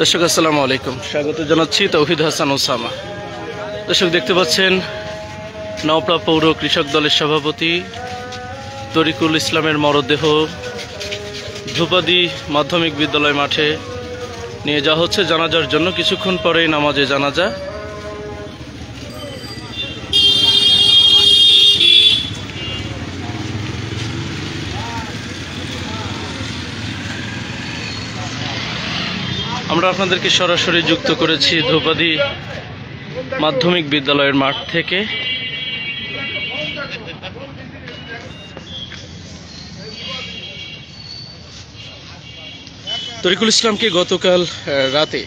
দর্শক আসসালামু আলাইকুম, স্বাগত জানাচ্ছি তৌহিদ হাসান ওসামা। দর্শক দেখতে পাচ্ছেন নওপাড়া পৌর কৃষক দলের সভাপতি তরিকুল ইসলামের মরদেহ ধূপাদি মাধ্যমিক বিদ্যালয় মাঠে নিয়ে যাওয়া হচ্ছে জানাজার জন্য। কিছুক্ষণ পরেই নামাজে জানাজা। আমরা আপনাদেরকে সরাসরি যুক্ত করেছি ধূপাদি মাধ্যমিক বিদ্যালয়ের মাঠ থেকে। তরিকুল ইসলামকে গতকাল রাতে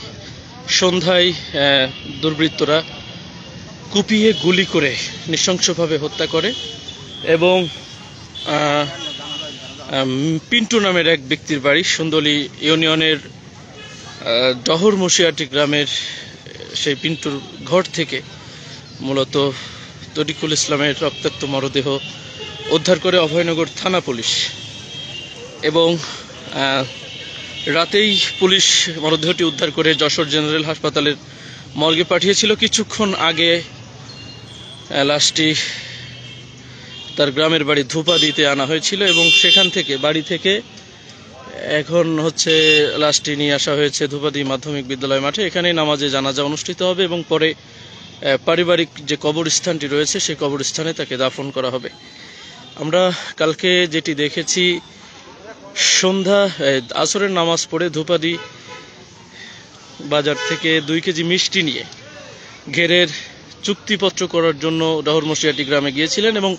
সন্ধ্যায় দুর্বৃত্তরা কুপিয়ে গুলি করে নৃশংসভাবে হত্যা করে এবং পিন্টু নামের এক ব্যক্তির বাড়ি সুন্দলী ইউনিয়নের ডহর মশিয়াটি গ্রামের সেই পিন্টুর ঘর থেকে মূলত তরিকুল ইসলামের রক্তাক্ত মরদেহ উদ্ধার করে অভয়নগর থানা পুলিশ। এবং রাতেই পুলিশ মরদেহটি উদ্ধার করে যশোর জেনারেল হাসপাতালের মর্গে পাঠিয়েছিল। কিছুক্ষণ আগে লাশটি তার গ্রামের বাড়ি ধূপাদিতে আনা হয়েছিল এবং সেখান থেকে বাড়ি থেকে এখন লাশটি নিয়ে আসা হয়েছে ধূপাদি মাধ্যমিক বিদ্যালয় মাঠে। এখানেই নামাজে জানাজা অনুষ্ঠিত হবে এবং পরে পারিবারিক যে কবরস্থানটি রয়েছে সেই কবরস্থানে তাকে দাফন করা হবে। আমরা কালকে যেটি দেখেছি, সন্ধ্যা আসরের নামাজ পড়ে ধূপাদি বাজার থেকে 2 কেজি মিষ্টি নিয়ে ঘেরের চুক্তিপত্র করার জন্য ডহর মশিয়াটি গ্রামে গিয়েছিলেন এবং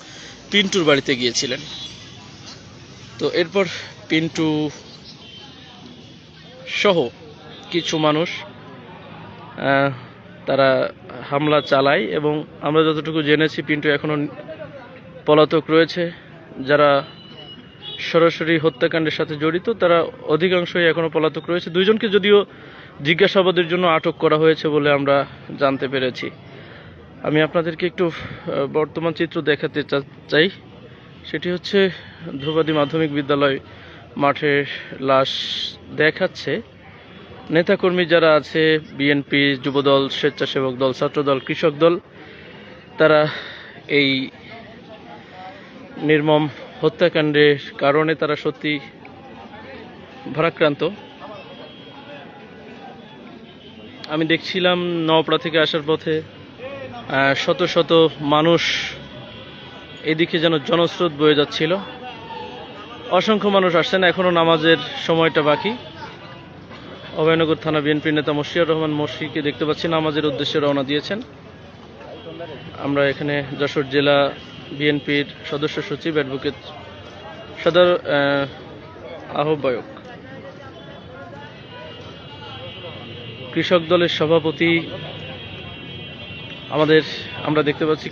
পিন্টুর বাড়িতে গিয়েছিলেন। তো এরপর পিন্টু সহ কিছু মানুষ তারা হামলা চালায় এবং আমরা যতটুকু জেনেছি পিন্টু এখনো পলাতক রয়েছে। যারা সরাসরি হত্যাকাণ্ডের সাথে জড়িত তারা অধিকাংশই এখনো পলাতক রয়েছে। 2 জনকে যদিও জিজ্ঞাসাবাদের জন্য আটক করা হয়েছে বলে আমরা জানতে পেরেছি। আমি আপনাদেরকে একটু বর্তমান চিত্র দেখাতে চাই। সেটি হচ্ছে ধূপাদি মাধ্যমিক বিদ্যালয় মাঠের লাশ দেখাচ্ছে। নেতাকর্মী যারা আছে, বিএনপি, যুবদল, স্বেচ্ছাসেবক দল, ছাত্রদল, কৃষক দল, তারা এই নির্মম হত্যাকাণ্ডের কারণে তারা সত্যি ভারাক্রান্ত। আমি দেখছিলাম নওপাড়া থেকে আসার পথে শত শত মানুষ এদিকে যেন জনস্রোত বয়ে যাচ্ছিল। অসংখ্য মানুষ আসছেন, এখনো নামাজের সময়টা বাকি। অভয়নগর থানা বিএনপির নেতা মশিউর রহমান মশিকে দেখতে পাচ্ছি নামাজের উদ্দেশ্যে রওনা দিয়েছেন। আমরা এখানে যশোর জেলা বিএনপির সদস্য সচিব, অ্যাডভোকেট সদর আহ্বায়ক, কৃষক দলের সভাপতি আমরা দেখতে পাচ্ছি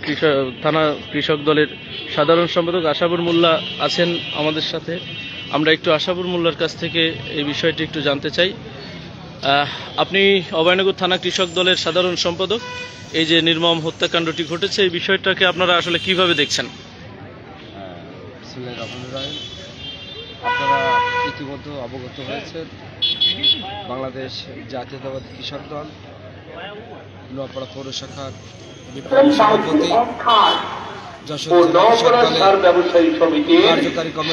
থানা কৃষক দলের সাধারণ সম্পাদক আশাবুর মোল্লা আছেন আমাদের সাথে। আমরা একটু আশাবুর মোল্লার কাছ থেকে এই বিষয়টি একটু জানতে চাই। আপনি অভয়নগর থানা কৃষক দলের সাধারণ সম্পাদক, এই যে নির্মম হত্যাকাণ্ডটি ঘটেছে এই বিষয়টাকে আপনারা আসলে কিভাবে দেখছেন? আপনারা ইতিমধ্যে অবগত হয়েছেন, বাংলাদেশ জাতীয়তাবাদী কৃষক দল নওপাড়া পৌর শাখার বিপ্লবী সভাপতি, যশোর জেলা কৃষক দলের কার্যকারী কমিটির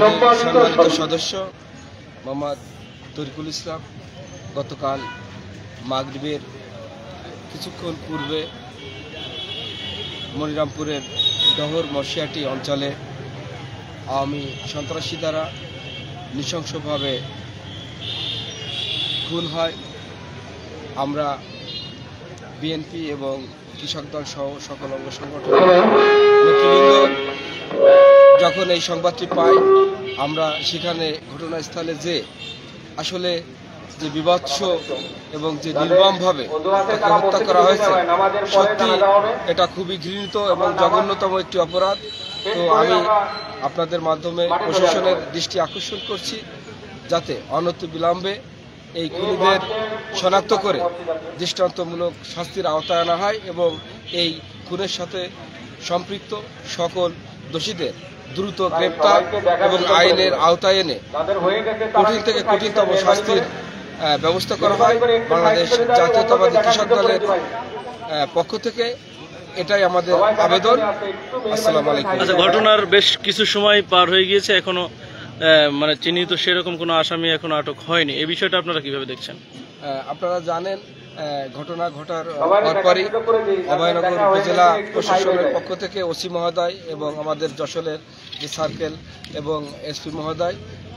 সম্মানিত সদস্য মোহাম্মদ তরিকুল ইসলাম গতকাল মাগরিবের কিছুক্ষণ পূর্বে মনিরামপুরের ডহর মশিয়াটি অঞ্চলে আওয়ামী সন্ত্রাসী দ্বারা নৃশংসভাবে খুন হয়। আমরা বিএনপি এবং কৃষক দল সহ সকল অঙ্গ সংগঠনের নেতৃবৃন্দ যখন এই সংবাদটি পাই, আমরা সেখানে ঘটনাস্থলে যে আসলে যে বিভৎস এবং যে নির্মমভাবে তাকে হত্যা করা হয়েছে, সত্যি এটা খুবই ঘৃণিত এবং জঘন্যতম একটি অপরাধ। তো আমি আপনাদের মাধ্যমে প্রশাসনের দৃষ্টি আকর্ষণ করছি যাতে অনতিবিলম্বে এই খুনিদের শনাক্ত করে দৃষ্টান্তমূলক শাস্তির আওতায় আনা হয় এবং এই খুনের সাথে সম্পৃক্ত সকল দোষীদের দ্রুত গ্রেপ্তার এবং আইনের আওতায় এনে কঠিন থেকে কঠিনতম শাস্তির ব্যবস্থা করা হয় বাংলাদেশ জাতীয়তাবাদী কৃষক দলের পক্ষ থেকে। এটাই আমাদের আবেদন। আসসালামু আলাইকুম। আচ্ছা, ঘটনার বেশ কিছু সময় পার হয়ে গিয়েছে, এখনো মানে চিহ্নিত সেরকম কোনো আসামি এখনো আটক হয়নি, এই বিষয়টা আপনারা কিভাবে দেখছেন? আপনারা জানেন ঘটনা ঘটার পরপরই অভয়নগর উপজেলা প্রশাসনের পক্ষ থেকে ওসি মহোদয় এবং আমাদের যশোরের যে সার্কেল এবং এসপি মহোদয়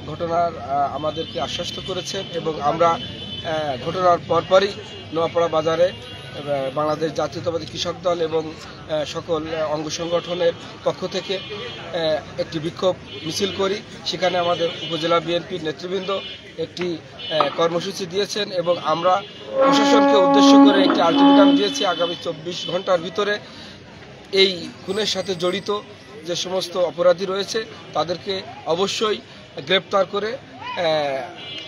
ঘটনার আমাদেরকে আশ্বস্ত করেছেন এবং আমরা ঘটনার পরপরই নোয়াপাড়া বাজারে বাংলাদেশ জাতীয়তাবাদী কৃষক দল এবং সকল অঙ্গ সংগঠনের পক্ষ থেকে একটি বিক্ষোভ মিছিল করি। সেখানে আমাদের উপজেলা বিএনপির নেতৃবৃন্দ একটি কর্মসূচি দিয়েছেন এবং আমরা প্রশাসনকে উদ্দেশ্য করে একটি আলটিমেটাম দিয়েছি, আগামী 24 ঘন্টার ভিতরে এই খুনের সাথে জড়িত যে সমস্ত অপরাধী রয়েছে তাদেরকে অবশ্যই গ্রেপ্তার করে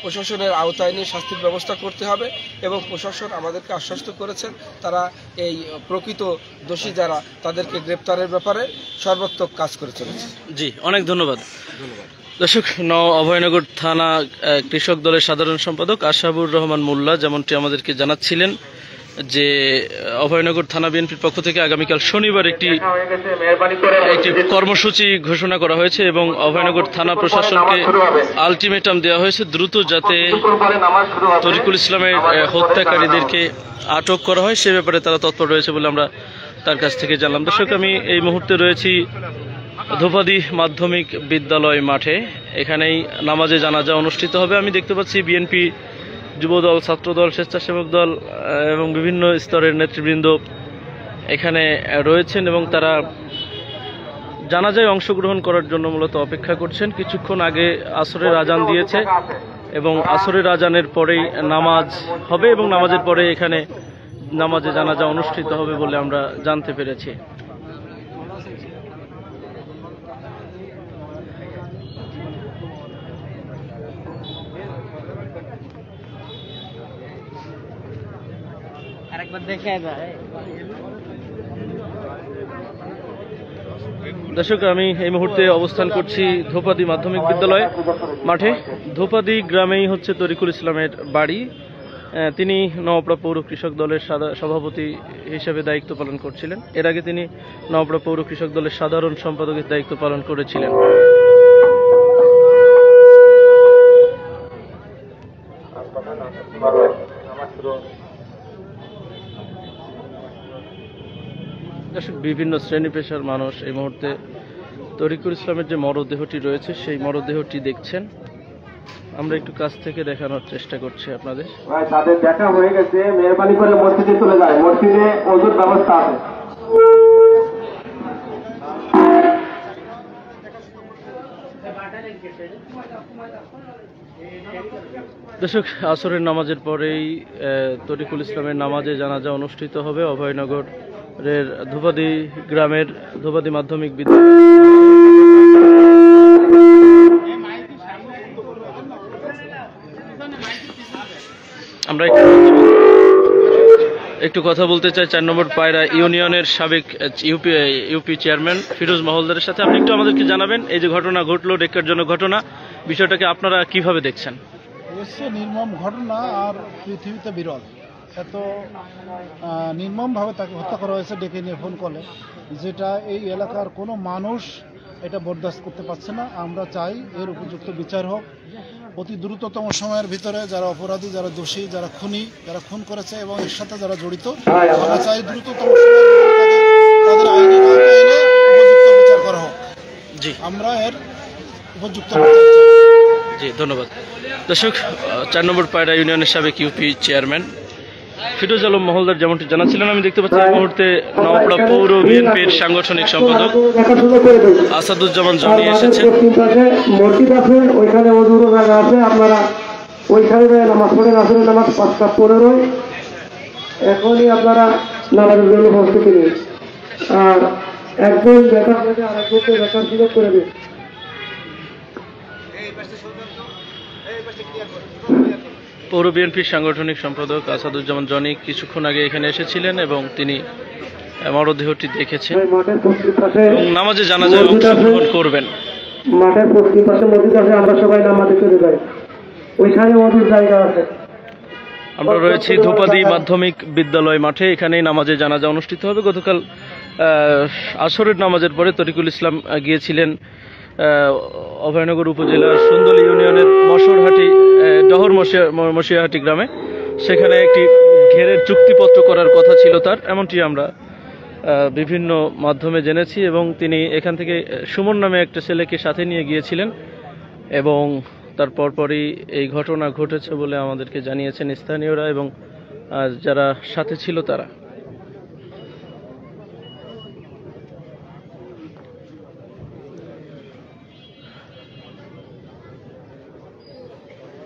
প্রশাসনের আওতায় নিয়ে শাস্তির ব্যবস্থা করতে হবে এবং প্রশাসন আমাদেরকে আশ্বস্ত করেছেন তারা এই প্রকৃত দোষী যারা তাদেরকে গ্রেপ্তারের ব্যাপারে সর্বাত্মক কাজ করে চলেছে। জি, অনেক ধন্যবাদ। দর্শক, অভয়নগর থানা কৃষক দলের সাধারণ সম্পাদক আশাবুর রহমান মোল্লা যেমনটি আমাদেরকে জানাচ্ছিলেন যে অভয়নগর থানা বিএনপির পক্ষ থেকে আগামীকাল শনিবার একটি কর্মসূচি ঘোষণা করা হয়েছে এবং অভয়নগর থানা প্রশাসনকে আলটিমেটাম দেওয়া হয়েছে দ্রুত যাতে তরিকুল ইসলামের হত্যাকারীদেরকে আটক করা হয় সে ব্যাপারে তারা তৎপর রয়েছে বলে আমরা তার কাছ থেকে জানলাম। দর্শক, আমি এই মুহূর্তে রয়েছি ধোপাদি মাধ্যমিক বিদ্যালয় মাঠে, এখানেই নামাজে জানাজা অনুষ্ঠিত হবে। আমি দেখতে পাচ্ছি বিএনপি, যুবদল, ছাত্রদল, স্বেচ্ছাসেবক দল এবং বিভিন্ন স্তরের নেতৃবৃন্দ এখানে রয়েছেন এবং তারা জানাজায় অংশগ্রহণ করার জন্য মূলত অপেক্ষা করছেন। কিছুক্ষণ আগে আসরের আজান দিয়েছে এবং আসরের আজানের পরেই নামাজ হবে এবং নামাজের পরে এখানে নামাজে জানাজা অনুষ্ঠিত হবে বলে আমরা জানতে পেরেছি। দর্শক, আমি এই মুহূর্তে অবস্থান করছি ধোপাদি মাধ্যমিক বিদ্যালয় মাঠে। ধোপাদি গ্রামেই হচ্ছে তরিকুল ইসলামের বাড়ি। তিনি নওয়াপাড়া পৌর কৃষক দলের সভাপতি হিসেবে দায়িত্ব পালন করছিলেন। এর আগে তিনি নওয়াপাড়া পৌর কৃষক দলের সাধারণ সম্পাদকের দায়িত্ব পালন করেছিলেন। বিভিন্ন শ্রেণী পেশার মানুষ এই মুহূর্তে তরিকুল ইসলামের যে মরদেহটি রয়েছে সেই মরদেহটি দেখছেন। আমরা একটু কাছ থেকে দেখানোর চেষ্টা করছি আপনাদের। তাদের দেখা হয়ে গেছে, মেহরবানি করে মসজিদে চলে যায়, মসজিদে ওযুর ব্যবস্থা আছে। দর্শক, আসরের নামাজের পরেই তরিকুল ইসলামের নামাজে জানাজা অনুষ্ঠিত হবে অভয়নগরের ধোপাদি গ্রামের ধোপাদি মাধ্যমিক বিদ্যালয়। আমরা একটু কথা বলতে চাই 4 নম্বর পায়রা ইউনিয়নের সাবেক ইউপি চেয়ারম্যান ফিরোজ মহলদারের সাথে। আপনি একটু আমাদেরকে জানাবেন, এই যে ঘটনা ঘটলো, ডেক্কারজনক ঘটনা, বিষয়টাকে আপনারা কিভাবে দেখছেন? অবশ্যই নির্মম ঘটনা, আর পৃথিবীতে বিরল। এত নির্মমভাবে তাকে হত্যা করা হয়েছে ডেকে নিয়ে ফোন কলে, যেটা এই এলাকার কোনো মানুষ এটা বরদাস্ত করতে পারছে না। আমরা চাই এর উপযুক্ত বিচার হোক অতি দ্রুততম সময়ের ভিতরে। যারা অপরাধী, যারা দোষী, যারা খুনি, যারা খুন করেছে এবং এর সাথে যারা জড়িত, আমরা চাই দ্রুততম সময়ের ভিতরে তাদের আইনের আওতায় এনে উপযুক্ত বিচার করা হোক। জি, আমরা এর উপযুক্ত বিচার চাই। জি, ধন্যবাদ। দর্শক, 4 নম্বর পায়রা ইউনিয়নের সাবেক ইউপি চেয়ারম্যান ফিরোজ আলম মহলদার যেমনটি জানাচ্ছিলেন, আমি দেখতে পাচ্ছি এই মুহূর্তে নওয়াপাড়া পৌর বিএনপির সাংগঠনিক সম্পাদক আসাদুজ্জামান জনি এসেছেন। মসজিদ আছে, ওইখানে ওযুর জায়গা আছে, আপনারা ওইখানে নামাজ পড়েন। আসলে নামাজ 5:15 এখনই আপনারা নামাজের জন্য প্রস্তুতি নিন। আর একজন বেকার থেকে আরেকজনকে বেকার সুযোগ করে দিন। পৌর বিএনপির সাংগঠনিক সম্পাদক আসাদুজ্জামান জনি কিছুক্ষণ আগে এখানে এসেছিলেন এবং তিনি মরদেহটি দেখেছেন এবং নামাজে জানাজায় অংশগ্রহণ করবেন। মাঠের পশ্চিম পাশে মসজিদ আছে, আমরা সবাই নামাজে চলে যাই, ওইখানে ওযুর জায়গা আছে। আমরা রয়েছি ধূপাদি মাধ্যমিক বিদ্যালয় মাঠে। এখানেই নামাজে জানাজা অনুষ্ঠিত হবে। গতকাল আসরের নামাজের পরে তরিকুল ইসলাম গিয়েছিলেন অভয়নগর উপজেলার সুন্দলী ইউনিয়নের মশরহাটি ডহর মশিয়াহাটি গ্রামে। সেখানে একটি ঘেরের চুক্তিপত্র করার কথা ছিল তার, এমনটি আমরা বিভিন্ন মাধ্যমে জেনেছি। এবং তিনি এখান থেকে সুমন নামে একটা ছেলেকে সাথে নিয়ে গিয়েছিলেন এবং তার পরপরই এই ঘটনা ঘটেছে বলে আমাদেরকে জানিয়েছেন স্থানীয়রা এবং যারা সাথে ছিল তারা।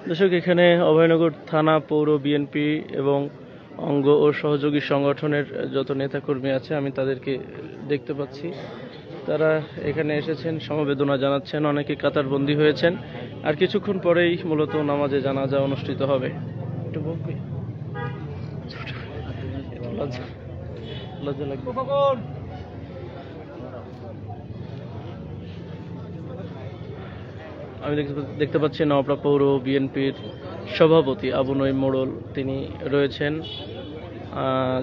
দর্শক, এখানে অভয়নগর থানা, পৌর বিএনপি এবং অঙ্গ ও সহযোগী সংগঠনের যত নেতাকর্মী আছে আমি তাদেরকে দেখতে পাচ্ছি। তারা এখানে এসেছেন, সমবেদনা জানাচ্ছেন, অনেকে কাতারবন্দী হয়েছেন। আর কিছুক্ষণ পরেই মূলত নামাজে জানাজা অনুষ্ঠিত হবে। একটু বলবি? লজ্জা লাগবে। আমি দেখতে পাচ্ছি নওপাড়া পৌর বিএনপির সভাপতি আবু নঈম মোড়ল, তিনি রয়েছেন,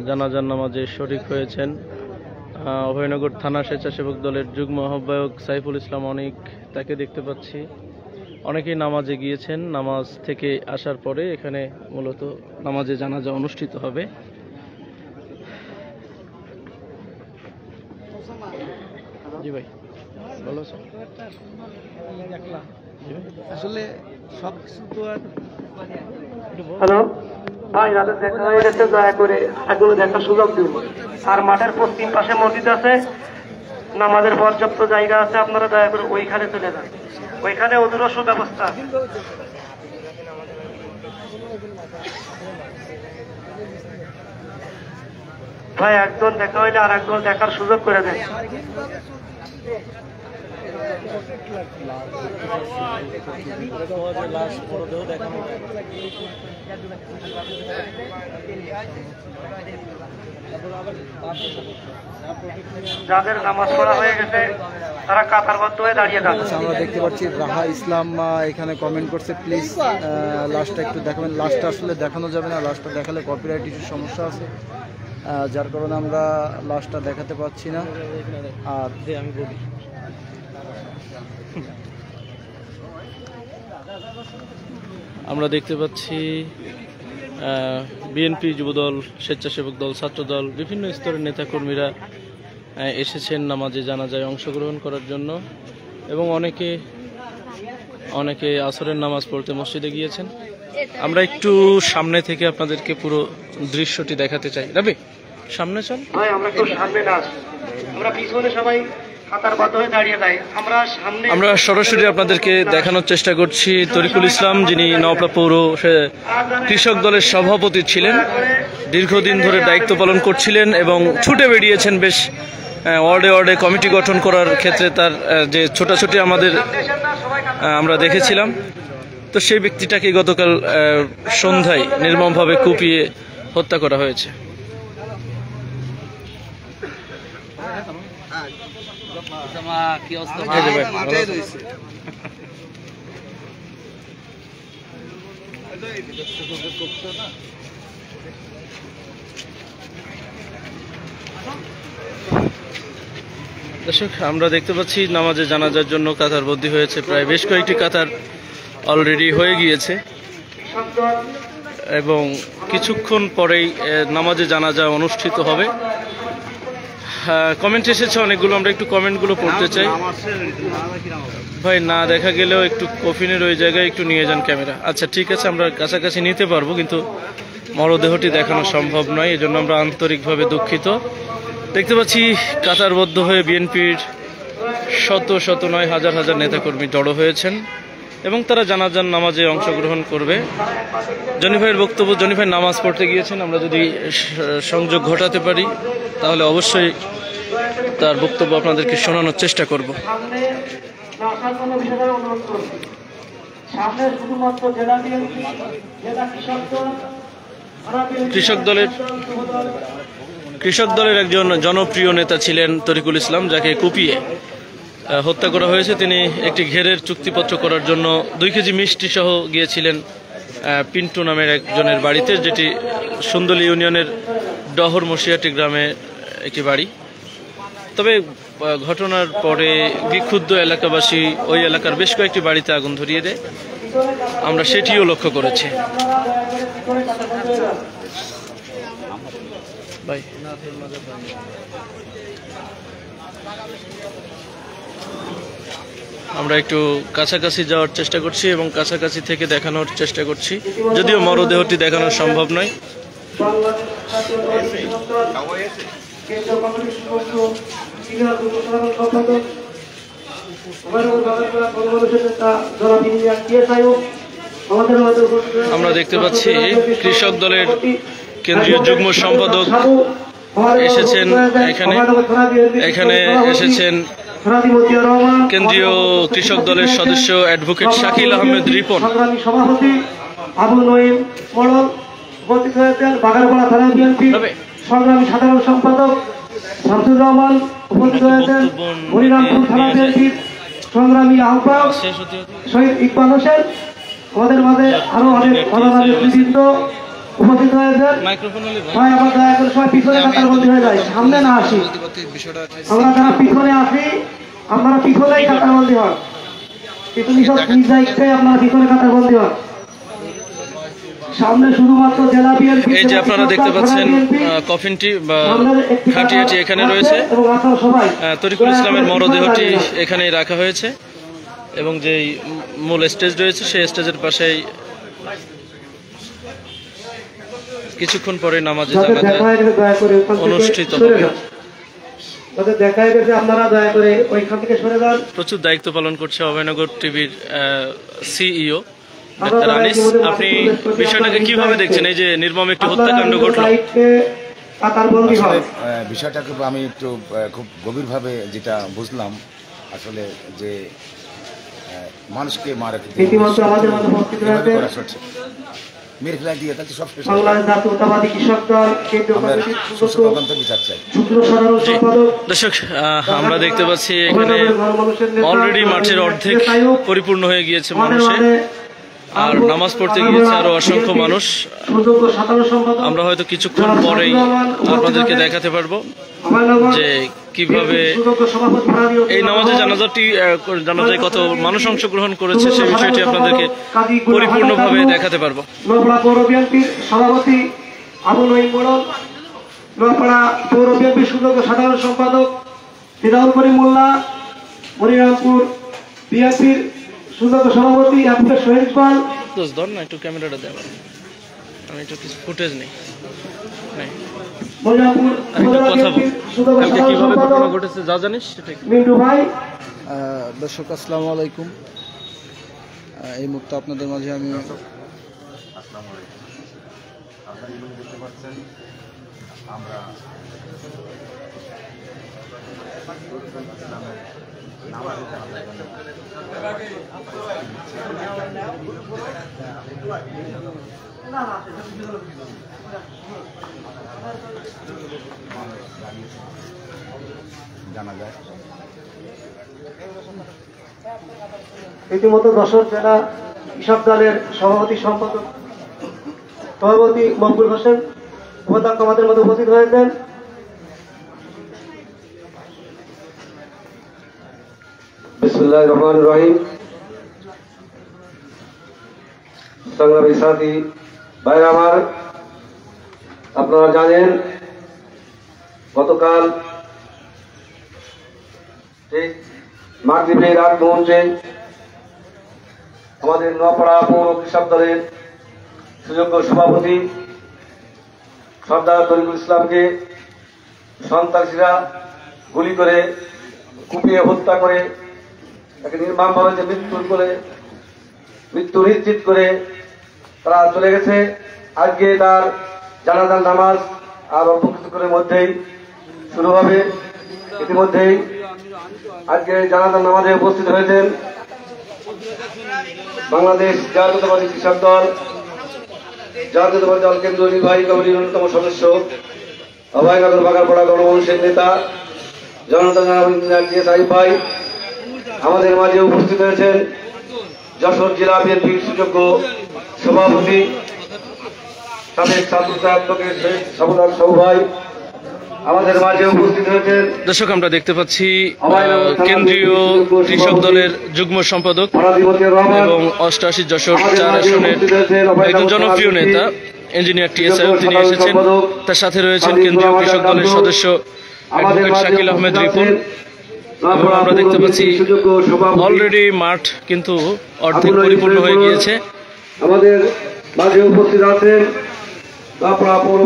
জানাজার নামাজে শরীক হয়েছেন। অভয়নগর থানা স্বেচ্ছাসেবক দলের যুগ্ম আহ্বায়ক সাইফুল ইসলাম অনিক, তাকে দেখতে পাচ্ছি। অনেকেই নামাজে গিয়েছেন। নামাজ থেকে আসার পরে এখানে মূলত নামাজে জানাজা অনুষ্ঠিত হবে। জি ভাই, ভালো আছেন? আসলে সব কিছু তো আর হ্যালো ভাই, রাতের দেখা হয়ে গেছে, দয়া করে এগুলো দেখার সুযোগ দিন। আর মাঠের পশ্চিম পাশে মসজিদ আছে, নামাজের পর্যাপ্ত জায়গা আছে, আপনারা দয়া করে ওইখানে চলে যান। ওইখানে অদূর সুব্যবস্থা আছে। ভাই, একজন দেখা হইলে আর একজন দেখার সুযোগ করে দেন। যাদের নামাজ পড়া হয়ে গেছে তারা কাতারবদ্ধ হয়ে দাঁড়িয়ে থাকছে। আমরা দেখতে পাচ্ছি রাহা ইসলাম এখানে কমেন্ট করছে, প্লিজ লাস্টটা একটু দেখাবেন। লাস্টটা আসলে দেখানো যাবে না, লাস্টটা দেখালে কপিরাইট ইস্যুর সমস্যা আছে, যার কারণে আমরা লাস্টটা দেখাতে পাচ্ছি না। আর আমি বলি, আমরা দেখতে পাচ্ছি বিএনপি, যুবদল, স্বেচ্ছাসেবক দল, ছাত্রদল, বিভিন্ন স্তরের নেতাকর্মীরা এসেছেন নামাজে জানাজায় অংশগ্রহণ করার জন্য এবং অনেকে আসরের নামাজ পড়তে মসজিদে গিয়েছেন। আমরা একটু সামনে থেকে আপনাদেরকে পুরো দৃশ্যটি দেখাতে চাই। রবি, সামনে চল ভাই, আমরা একটু সামনে না, আমরা পিছনে সবাই কাতারবদ্ধ হয়ে দাঁড়িয়ে যাই। আমরা সরাসরি আপনাদেরকে দেখানোর চেষ্টা করছি। তরিকুল ইসলাম, যিনি নওপাড়া পৌর কৃষক দলের সভাপতি ছিলেন, দীর্ঘদিন ধরে দায়িত্ব পালন করছিলেন এবং ছুটে বেরিয়েছেন বেশ ওয়ার্ডে ওয়ার্ডে কমিটি গঠন করার ক্ষেত্রে। তার যে ছোটাছুটি আমরা দেখেছিলাম, তো সেই ব্যক্তিটাকে গতকাল সন্ধ্যায় নির্মমভাবে কুপিয়ে হত্যা করা হয়েছে। দর্শক, আমরা দেখতে পাচ্ছি নামাজে জানাজার জন্য কাতারবন্দী হয়েছে প্রায় বেশ কয়েকটি কাতার অলরেডি হয়ে গিয়েছে এবং কিছুক্ষণ পরেই নামাজে জানাজা অনুষ্ঠিত হবে। কমেন্ট এসেছে অনেকগুলো, আমরা একটু কমেন্টগুলো পড়তে চাই। ভাই, না দেখা গেলেও একটু কফিনের ওই জায়গায় একটু নিয়ে যান ক্যামেরা। আচ্ছা, ঠিক আছে, আমরা কাছাকাছি নিতে পারবো, কিন্তু মরদেহটি দেখানো সম্ভব নয়, এজন্য আমরা আন্তরিকভাবে দুঃখিত। দেখতে পাচ্ছি কাতারবদ্ধ হয়ে বিএনপির শত শত নয় হাজার হাজার নেতাকর্মী জড়ো হয়েছেন এবং তারা জানাজার নামাজে অংশগ্রহণ করবে। জনি ভাইয়ের বক্তব্য, জনি ভাই নামাজ পড়তে গিয়েছেন, আমরা যদি সংযোগ ঘটাতে পারি তাহলে অবশ্যই তার বক্তব্য আপনাদেরকে শোনানোর চেষ্টা করব। কৃষক দলের একজন জনপ্রিয় নেতা ছিলেন তরিকুল ইসলাম, যাকে কুপিয়ে হত্যা করা হয়েছে। তিনি একটি ঘেরের চুক্তিপত্র করার জন্য 2 কেজি মিষ্টি সহ গিয়েছিলেন পিন্টু নামের একজনের বাড়িতে, যেটি সুন্দলী ইউনিয়নের ডহর মশিয়াটি গ্রামে একটি বাড়ি। তবে ঘটনার পরে বিক্ষুব্ধ এলাকাবাসী ওই এলাকার বেশ কয়েকটি বাড়িতে আগুন ধরিয়ে দেয়, আমরা সেটিও লক্ষ্য করেছি। ভাই আমরা একটু কাছাকাছি যাওয়ার চেষ্টা করছি এবং কাছাকাছি থেকে দেখানোর চেষ্টা করছি, যদিও মরদেহটি দেখানো সম্ভব নয়। আমরা দেখতে পাচ্ছি কৃষক দলের কেন্দ্রীয় যুগ্ম সম্পাদক এসেছেন এখানে এসেছেন কেন্দ্রীয় কৃষক দলের সদস্য অ্যাডভোকেট শাকিল আহমেদ রিপন। সভাপতি আবু নঈম মোড়ল উপস্থিত হয়েছেন। বাগারপাড়া থানা বিএনপি সংগ্রামী সাধারণ সম্পাদক শামসুর রহমান উপস্থিত হয়েছেন। হরিরামপুর থানা বিএনপির সংগ্রামী আহ্বায়ক শহীদ ইকবাল হোসেন। আমাদের মাঝে আরো অনেক অনাদারী নেতৃত্ব উপস্থিত হয়েছেন। ভাই আমার দয়া করে সবাই পিছনে কাতারবন্দি হয়ে যায়, সামনে না আসি। আমরা যারা পিছনে আসি আপনারা পিছনেই কাতারবন্দি হন, পিছনে সব নিজ দায়িত্বে আপনারা পিছনে কাতারবন্দি হন। সামনে শুধুমাত্র জেলা বিএনপি। এই যে আপনারা দেখতে পাচ্ছেন কফিনটি বা খাটিয়াটি এখানে রয়েছে, তরিকুল ইসলামের মরদেহটি এখানেই রাখা হয়েছে এবং যে মূল স্টেজ রয়েছে সেই স্টেজের পাশেই কিছুক্ষণ পরে নামাজে জানাজা অনুষ্ঠিত হবে। প্রচুর দায়িত্ব পালন করছে অভয়নগর টিভির সিইও ডাক্তার আনিস। আপনি বিষয়টাকে কিভাবে দেখছেন, এই যে নির্মম একটি হত্যাকাণ্ড ঘটল? বিষয়টাকে আমি একটু খুব গভীরভাবে যেটা বুঝলাম, আসলে যে মানুষকে মারা মেরে ফেলা দিয়ে তাকে সব দর্শক, আমরা দেখতে পাচ্ছি এখানে অলরেডি মাঠের অর্ধেক পরিপূর্ণ হয়ে গিয়েছে মানুষে, আর নামাজ পড়তে গিয়েছে আরো অসংখ্য মানুষ। আমরা হয়তো কিছুক্ষণ পরেই আপনাদেরকে দেখাতে পারবো যে কিভাবে এই নামাজে জানাজায় কত মানুষ অংশগ্রহণ করেছে, সেই বিষয়টি আপনাদেরকে পরিপূর্ণভাবে দেখাতে পারবো। পৌর বিএনপির সভাপতি আবু নঈম মোড়ল, নোয়াপাড়া পৌর বিএনপির সুযোগ্য সাধারণ সম্পাদক ফিদাউল করিম মোল্লা, হরিরামপুর বিএনপির সুযোগ্য সভাপতি অ্যাডভোকেট শহীদ ইকবাল। ধর না একটু ক্যামেরাটা দেওয়া, আমি একটু কিছু ফুটেজ নেই। দর্শক আসসালামু আলাইকুম। এই মুহূর্তে আপনাদের মাঝে আমি দেখতে পাচ্ছেন আমরা জানা যায় রীতিমতো যশোর জেলা কৃষক দলের সভাপতি সম্পাদক সভাপতি মকবুল হোসেন উপাধ্যক্ষ আমাদের মধ্যে উপস্থিত হয়েছেন। বিসমিল্লাহির রহমানির রহিম। সংগ্রামী সাথী ভাইরা আমার, আপনারা জানেন গতকাল ঠিক মাগরিবের আগ মুহূর্তে আমাদের নোয়াপাড়া পৌর কৃষক দলের সুযোগ্য সভাপতি সর্দার তরিকুল ইসলামকে সন্ত্রাসীরা গুলি করে কুপিয়ে হত্যা করে তাকে নির্মমভাবে যে মৃত্যু নিশ্চিত করে তারা চলে গেছে। আজকে তার জানাজার নামাজ আর অল্প কিছুক্ষণের মধ্যেই শুরু হবে। ইতিমধ্যেই আজকে জানাজার নামাজে উপস্থিত হয়েছেন বাংলাদেশ জাতীয়তাবাদী কৃষক দল কেন্দ্রীয় নির্বাহী কমিটির অন্যতম সদস্য অভয়নগর বাগারপাড়া গণমানুষের নেতা জনতা ভাই। আমাদের মাঝে উপস্থিত হয়েছেন যশোর জেলা বিএনপির সুযোগ্য সভাপতি সাবেক ছাত্রতা অ্যাডভোকেট শহীদ সাবুদার সভাই আমাদের মাঝে উপস্থিত হয়েছেন। দর্শক, আমরা দেখতে পাচ্ছি কেন্দ্রীয় কৃষক দলের যুগ্ম সম্পাদক এবং 88 যশোর 4 আসনের একজন জনপ্রিয় নেতা ইঞ্জিনিয়ার টিএস আয়ুব, তিনি এসেছেন। তার সাথে রয়েছেন কেন্দ্রীয় কৃষক দলের সদস্য অ্যাডভোকেট শাকিল আহমেদ রিপন। এবং আমরা দেখতে পাচ্ছি অলরেডি মাঠ কিন্তু অর্ধেক পরিপূর্ণ হয়ে গিয়েছে। আমাদের মাঝে উপস্থিত আছেন দাপড়া পৌর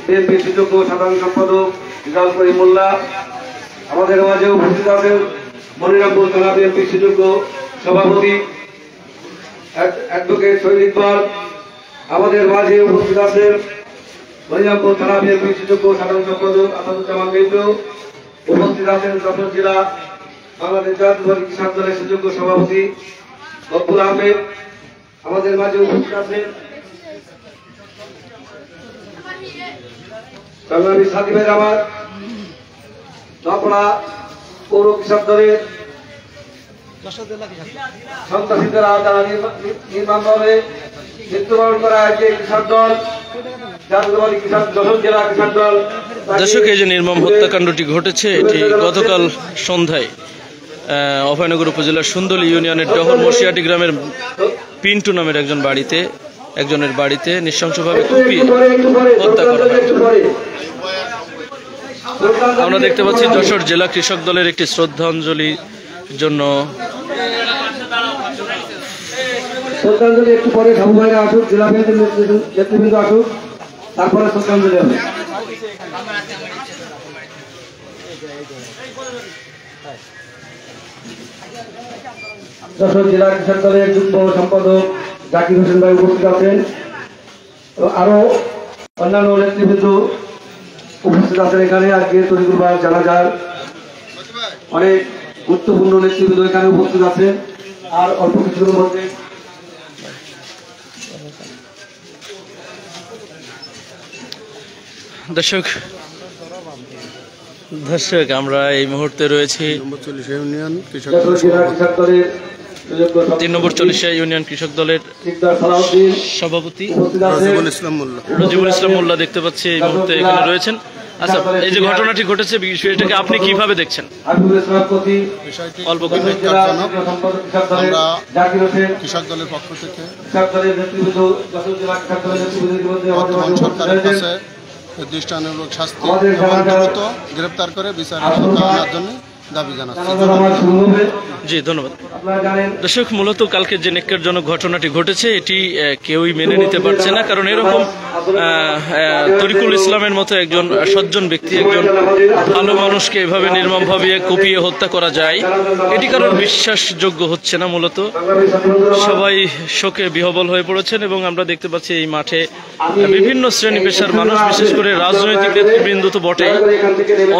বিএনপি সুযোগ্য সাধারণ সম্পাদক রিজাল করিম মোল্লা। আমাদের মাঝে উপস্থিত আছেন মনিরামপুর থানা বিএনপি সুযোগ্য সভাপতি অ্যাডভোকেট শহীদ ইকবাল। আমাদের মাঝে উপস্থিত আছেন মনিরামপুর থানা বিএনপি সুযোগ্য সাধারণ সম্পাদক আসাদুজ্জামান মিন্টু। উপস্থিত আছেন যশোর জেলা বাংলাদেশ জাতীয়তাবাদী কিষাণ দলের সুযোগ্য সভাপতি আব্দুল আহমেদ। আমাদের মাঝে উপস্থিত আছেন সংগ্রামী সাথী ভাই আমার দাপড়া পৌর কৃষক দলের সন্ত্রাসীদের দ্বারা নির্মাণভাবে মৃত্যুবরণ করা যে কৃষক দল জাতীয়তাবাদী কিষাণ যশোর জেলা কৃষক দল। দর্শক, এই যে নির্মম হত্যাকাণ্ডটি ঘটেছে, এটি গতকাল সন্ধ্যায় অভয়নগর উপজেলার সুন্দলী ইউনিয়নের ডহর মশিয়াটি গ্রামের পিন্টু নামের একজনের বাড়িতে নৃশংসভাবে কুপিয়ে হত্যা করা হয়। আমরা দেখতে পাচ্ছি যশোর জেলা কৃষক দলের একটি শ্রদ্ধাঞ্জলির জন্য একটু পরে সাবু ভাইরা আসুক, জেলা নেতৃবৃন্দ আসুক, তারপরে শ্রদ্ধাঞ্জলি হবে। যশোর জেলা কৃষক দলের যুগ্ম সম্পাদক জাকির হোসেন ভাই উপস্থিত আছেন। আরো অন্যান্য নেতৃবৃন্দ উপস্থিত আছেন এখানে। আজকে তরিকুল ভাই জানাজার অনেক গুরুত্বপূর্ণ নেতৃবৃন্দ এখানে উপস্থিত আছেন। আর অল্প কিছুদিনের মধ্যে দর্শক আমরা এই মুহূর্তে রয়েছি 3 নম্বর 40 ইউনিয়ন কৃষক দলের সভাপতি রজিবুল ইসলাম মোল্লা দেখতে পাচ্ছি এই মুহূর্তে এখানে রয়েছেন। আচ্ছা, এই যে ঘটনাটি ঘটেছে, বিষয়টাকে আপনি কিভাবে দেখছেন? অল্প করে আমরা কৃষক দলের পক্ষ থেকে বর্তমান সরকারের কাছে দৃষ্টান্তমূলক শাস্তি এবং দ্রুত গ্রেপ্তার করে বিচারের আনার জন্য দাবি জানাচ্ছি। জি, ধন্যবাদ। দর্শক, মূলত কালকে যে নেক্কারজনক ঘটনাটি ঘটেছে, এটি কেউই মেনে নিতে পারছে না। কারণ এরকম তরিকুল ইসলামের মতো একজন সজ্জন ব্যক্তি, একজন ভালো মানুষকে এভাবে নির্মমভাবে কুপিয়ে হত্যা করা যায়, এটি কারোর বিশ্বাসযোগ্য হচ্ছে না। মূলত সবাই শোকে বিহবল হয়ে পড়েছেন এবং আমরা দেখতে পাচ্ছি এই মাঠে বিভিন্ন শ্রেণী পেশার মানুষ, বিশেষ করে রাজনৈতিক নেতৃবৃন্দ তো বটেই,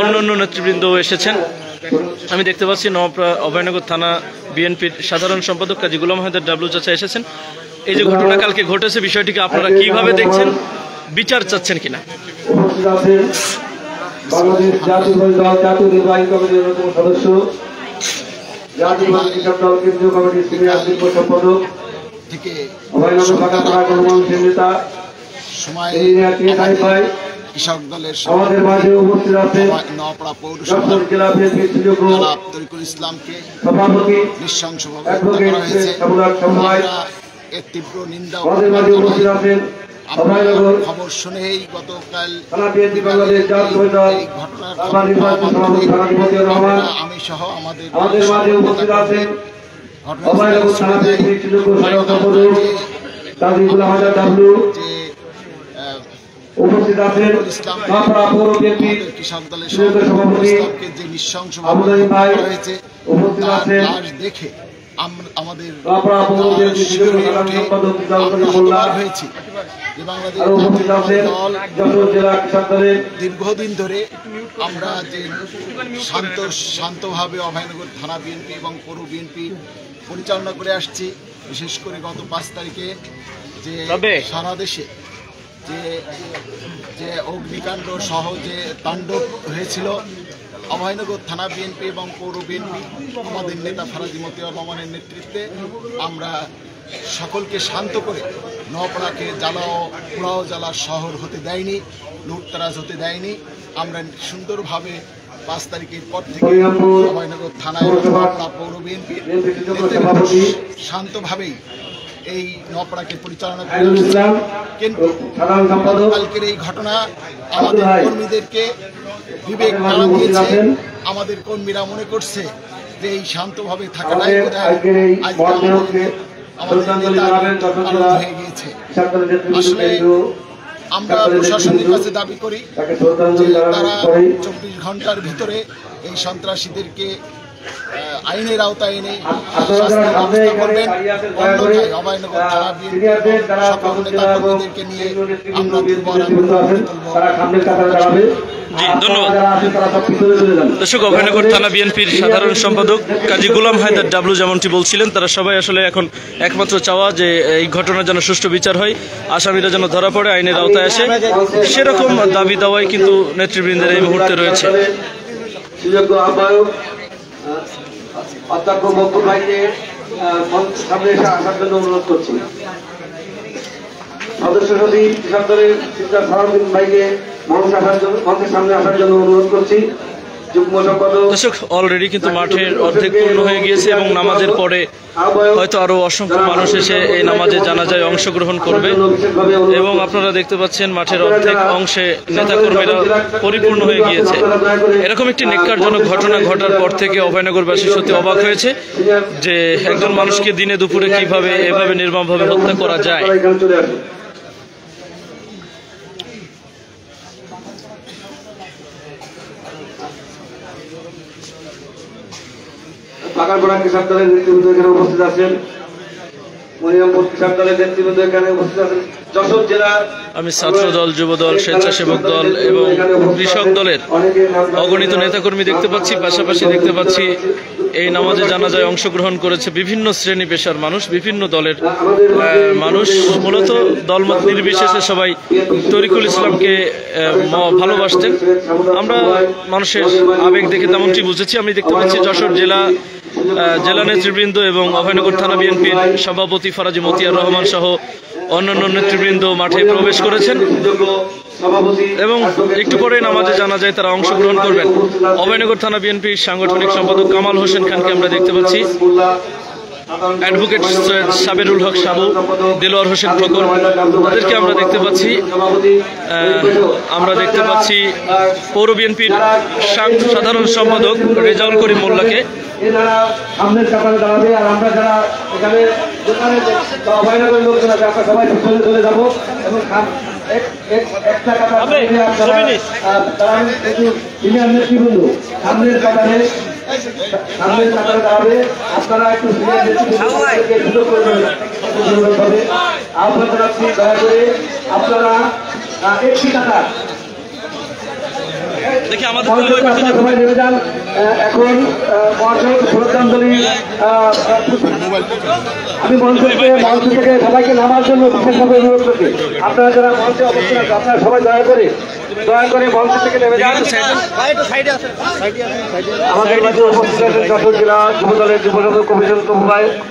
অন্যান্য নেতৃবৃন্দও এসেছেন। আমি দেখতে পাচ্ছি অভয়নগর থানা বিএনপির সাধারণ সম্পাদক কাজী গোলাম হায়দার ডাবলু চাচা এসেছেন। এই যে ঘটনা কালকে ঘটেছে, বিষয়টিকে আপনারা কিভাবে দেখছেন, বিচার চাচ্ছেন কিনা? বাংলাদেশ জাতীয়তাবাদী দল জাতীয় নির্বাহী কমিটির অন্যতম সদস্য, জাতীয়তাবাদী কৃষক দল কেন্দ্রীয় কমিটির সিনিয়র যুগ্ম সম্পাদক, অভয়নগর বাগাপাড়া গণমানুষের নেতা ইঞ্জিনিয়ার টিএস আয়ুব ভাই কৃষক দলের আমাদের মাঝে উপস্থিত আছেন। নওপাড়া পৌরসভা জেলা বিএনপির সুযোগ্য তরিকুল ইসলামকে সভাপতি নৃশংসভাবে হত্যা অ্যাডভোকেট করা হয়েছে। সাবুদার সভাই এর তীব্র নিন্দা আমাদের মাঝে উপস্থিত আছেন। অভয়নগর খবর শুনেই গতকাল থানা বিএনপি বাংলাদেশ জাতীয় দল থানা নির্বাচন সভাপতি থানাধিপতি রহমান আমি সহ আমাদের মাঝে উপস্থিত আছেন। অভয়নগর থানা বিএনপির সুযোগ্য সাধারণ সম্পাদক কাজী গোলাম হায়দার ডাবলু উপস্থিত আছেন। নওপাড়া পৌর বিএনপির কৃষক দলের সুযোগ্য সভাপতি যে নৃশংস আবুল ভাই হয়েছে উপস্থিত আছেন। দেখে আমাদের নওপাড়া পৌর বিএনপির সুযোগ্য সাধারণ সম্পাদক রিজাল করিম মোল্লা হয়েছি যে বাংলাদেশ আরো উপস্থিত আছেন যশোর জেলা কৃষক দলের দীর্ঘদিন ধরে আমরা যে শান্তভাবে অভয়নগর থানা বিএনপি এবং পৌর বিএনপি পরিচালনা করে আসছি। বিশেষ করে গত 5 তারিখে যে সারা দেশে যে অগ্নিকাণ্ড সহ যে তাণ্ডব হয়েছিল, অভয়নগর থানা বিএনপি এবং পৌর বিএনপি আমাদের নেতা ফারাজি মতিয়ার রহমানের নেতৃত্বে আমরা সকলকে শান্ত করে নওপাড়াকে জ্বালাও পোড়াও জ্বালার শহর হতে দেয়নি, লুটতরাজ হতে দেয়নি। আমরা সুন্দরভাবে 5 তারিখের পর থেকে অভয়নগর থানায় নওপাড়া পৌর বিএনপির শান্তভাবেই এই নওপাড়াকে পরিচালনা করেছিলাম। কিন্তু কালকের এই ঘটনা আমাদের কর্মীদেরকে বিবেক নাড়া দিয়েছে। আমাদের কর্মীরা মনে করছে যে এই শান্তভাবে থাকাটাই আমাদের নেতা হয়ে গিয়েছে। আসলে আমরা প্রশাসনের কাছে দাবি করি যে তারা 24 ঘন্টার ভিতরে এই সন্ত্রাসীদেরকে আইনের আওতায় এনে শাস্তির ব্যবস্থা করবেন। অন্যথায় অভয়নগর থানা বিএনপির সকল নেতা কর্মীদেরকে নিয়ে আমরা জি ধন্যবাদ। দর্শক, অভয়নগর থানা বিএনপির সাধারণ সম্পাদক কাজী গোলাম হায়দার ডাবলু যেমনটি বলছিলেন, তারা সবাই আসলে এখন একমাত্র চাওয়া যে এই ঘটনার যেন সুষ্ঠু বিচার হয়, আসামিরা যেন ধরা পড়ে, আইনের আওতায় আসে, সেরকম দাবি দাওয়াই কিন্তু নেতৃবৃন্দের এই মুহূর্তে রয়েছে। সুযোগ্য আহ্বায়ক অধ্যক্ষ মকবুল ভাইকে সামনে এসে আসার জন্য অনুরোধ করছি। সদস্য সচিব কৃষক দলের সিদ্ধার্থ সালাউদ্দিন ভাইকে মঞ্চের সামনে আসার জন্য অনুরোধ করছি। দর্শক, অলরেডি কিন্তু মাঠের অর্ধেক পূর্ণ হয়ে গিয়েছে এবং নামাজের পরে হয়তো আরো অসংখ্য মানুষ এসে এই নামাজে জানাজায় অংশগ্রহণ করবে এবং আপনারা দেখতে পাচ্ছেন মাঠের অর্ধেক অংশে নেতাকর্মীরা পরিপূর্ণ হয়ে গিয়েছে। এরকম একটি নেক্কারজনক ঘটনা ঘটার পর থেকে অভয়নগরবাসী সত্যি অবাক হয়েছে যে একজন মানুষকে দিনে দুপুরে কিভাবে এভাবে নির্মমভাবে হত্যা করা যায়। বাগারপাড়া কৃষক দলের নেতৃবৃন্দ এখানে উপস্থিত আছেন, মনিরামপুর কৃষক দলের নেতৃবৃন্দ এখানে উপস্থিত আছেন, যশোর জেলা আমি ছাত্র দল, যুব দল, স্বেচ্ছাসেবক দল এবং কৃষক দলের অগণিত নেতাকর্মী দেখতে পাচ্ছি। পাশাপাশি দেখতে পাচ্ছি এই নামাজে জানাজায় অংশগ্রহণ করেছে বিভিন্ন শ্রেণী পেশার মানুষ, বিভিন্ন দলের মানুষ। মূলত দলমত নির্বিশেষে সবাই তরিকুল ইসলামকে ভালোবাসতেন। আমরা মানুষের আবেগ দেখে তেমনটি বুঝেছি। আমি দেখতে পাচ্ছি যশোর জেলা নেতৃবৃন্দ এবং অভয়নগর থানা বিএনপির সভাপতি ফরাজি মতিয়ার রহমান সহ অন্যান্য নেতৃবৃন্দ মাঠে প্রবেশ করেছেন এবং একটু পরে নামাজে জানাজায় তারা অংশগ্রহণ করবেন। অভয়নগর থানা বিএনপির সাংগঠনিক সম্পাদক কামাল হোসেন খানকে আমরা দেখতে পাচ্ছি, অ্যাডভোকেট সৈয়দ সাবেরুল হক সাবু, দেলোয়ার হোসেন ফকর, তাদেরকে আমরা দেখতে পাচ্ছি। আমরা দেখতে পাচ্ছি পৌর বিএনপির সাধারণ সম্পাদক রেজাউল করিম মোল্লাকে। সামনের কাতারে দাঁড়াবে আর আমরা যারা এখানে অভয়নগরের লোকজন আছে আমরা সবাই পিছনে চলে যাবো এবং একটা কাতার সিনিয়র নেতৃবৃন্দ সামনের কাতারে দাঁড়াবে। আপনারা একটু সিনিয়র নেতৃবৃন্দকে সুযোগ করবেন আহ্বান জানাচ্ছি, দয়া করে আপনারা একটি কাতার দেখি আমাদের সবাই নেমে যান। এখন শ্রদ্ধাঞ্জলি আমি মঞ্চ থেকে সবাইকে নামার জন্য বিশেষভাবে অনুরোধ করছি। আপনারা যারা মঞ্চে অবস্থান আছে আপনারা সবাই দয়া করে মঞ্চ থেকে নেমে যান। আমাদের মাঝে উপস্থিত আছেন যশোর জেলা যুব দলের যুবসভাপতি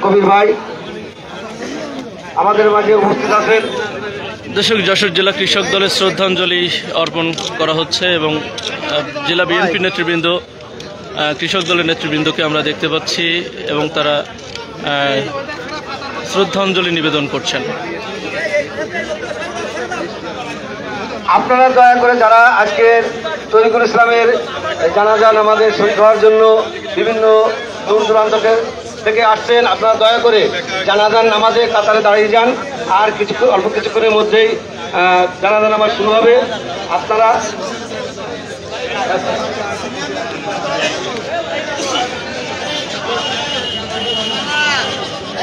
কবির ভাই আমাদের মাঝে উপস্থিত আছেন। দর্শক, যশোর জেলা কৃষক দলের শ্রদ্ধাঞ্জলি অর্পণ করা হচ্ছে এবং জেলা বিএনপি নেতৃবৃন্দ, কৃষক দলের নেতৃবৃন্দকে আমরা দেখতে পাচ্ছি এবং তারা শ্রদ্ধাঞ্জলি নিবেদন করছেন। আপনারা দয়া করে যারা আজকে তরিকুল ইসলামের জানাজা নামাজে শরীক হওয়ার জন্য বিভিন্ন দূর দূরান্ত থেকে আসছেন, আপনারা দয়া করে জানাজার নামাজে কাতারে দাঁড়িয়ে যান। আর অল্প কিছুক্ষণের মধ্যেই জানাজা নামাজ শুরু হবে। আপনারা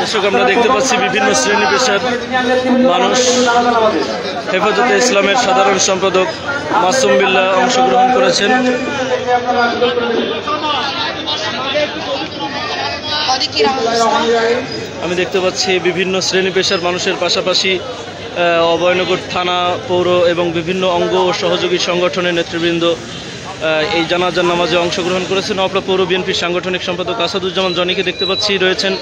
দর্শক, আমরা দেখতে পাচ্ছি বিভিন্ন শ্রেণী পেশার মানুষ। হেফাজতে ইসলামের সাধারণ সম্পাদক মাসুম বিল্লাহ অংশগ্রহণ করেছেন। আমি দেখতে পাচ্ছি বিভিন্ন শ্রেণী পেশার মানুষের পাশাপাশি অভয়নগর থানা, পৌর এবং বিভিন্ন অঙ্গ ও সহযোগী সংগঠনের নেতৃবৃন্দ এই জানাজার নামাজে অংশগ্রহণ করেছেন। নওপাড়া পৌর বিএনপির সাংগঠনিক সম্পাদক আসাদুজ্জামান জনিকে দেখতে পাচ্ছি রয়েছেন,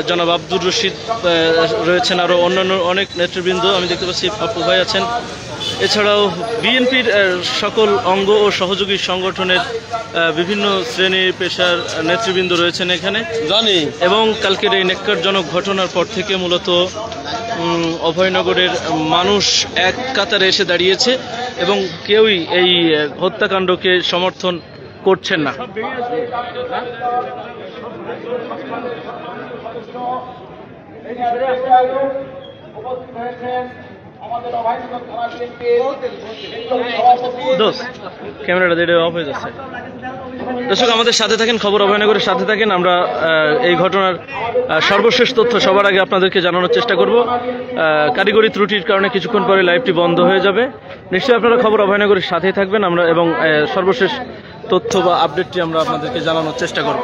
জনাব আব্দুর রশিদ রয়েছেন, আরও অন্যান্য অনেক নেতৃবৃন্দ আমি দেখতে পাচ্ছি, আপু ভাই আছেন। এছাড়াও বিএনপির সকল অঙ্গ ও সহযোগী সংগঠনের বিভিন্ন শ্রেণী পেশার নেতৃবৃন্দ রয়েছেন এখানে জানি। এবং কালকের এই নেক্কারজনক ঘটনার পর থেকে মূলত অভয়নগরের মানুষ এক কাতারে এসে দাঁড়িয়েছে এবং কেউই এই হত্যাকাণ্ডকে সমর্থন করছেন না। ক্যামেরাটা দিয়ে অফ হয়ে যাচ্ছে। দর্শক আমাদের সাথে থাকেন, খবর অভয়নগরের সাথে থাকেন। আমরা এই ঘটনার সর্বশেষ তথ্য সবার আগে আপনাদেরকে জানানোর চেষ্টা করব। কারিগরি ত্রুটির কারণে কিছুক্ষণ পরে লাইভটি বন্ধ হয়ে যাবে। নিশ্চয়ই আপনারা খবর অভয়নগরের সাথেই থাকবেন আমরা, এবং সর্বশেষ তথ্য বা আপডেটটি আমরা আপনাদেরকে জানানোর চেষ্টা করব।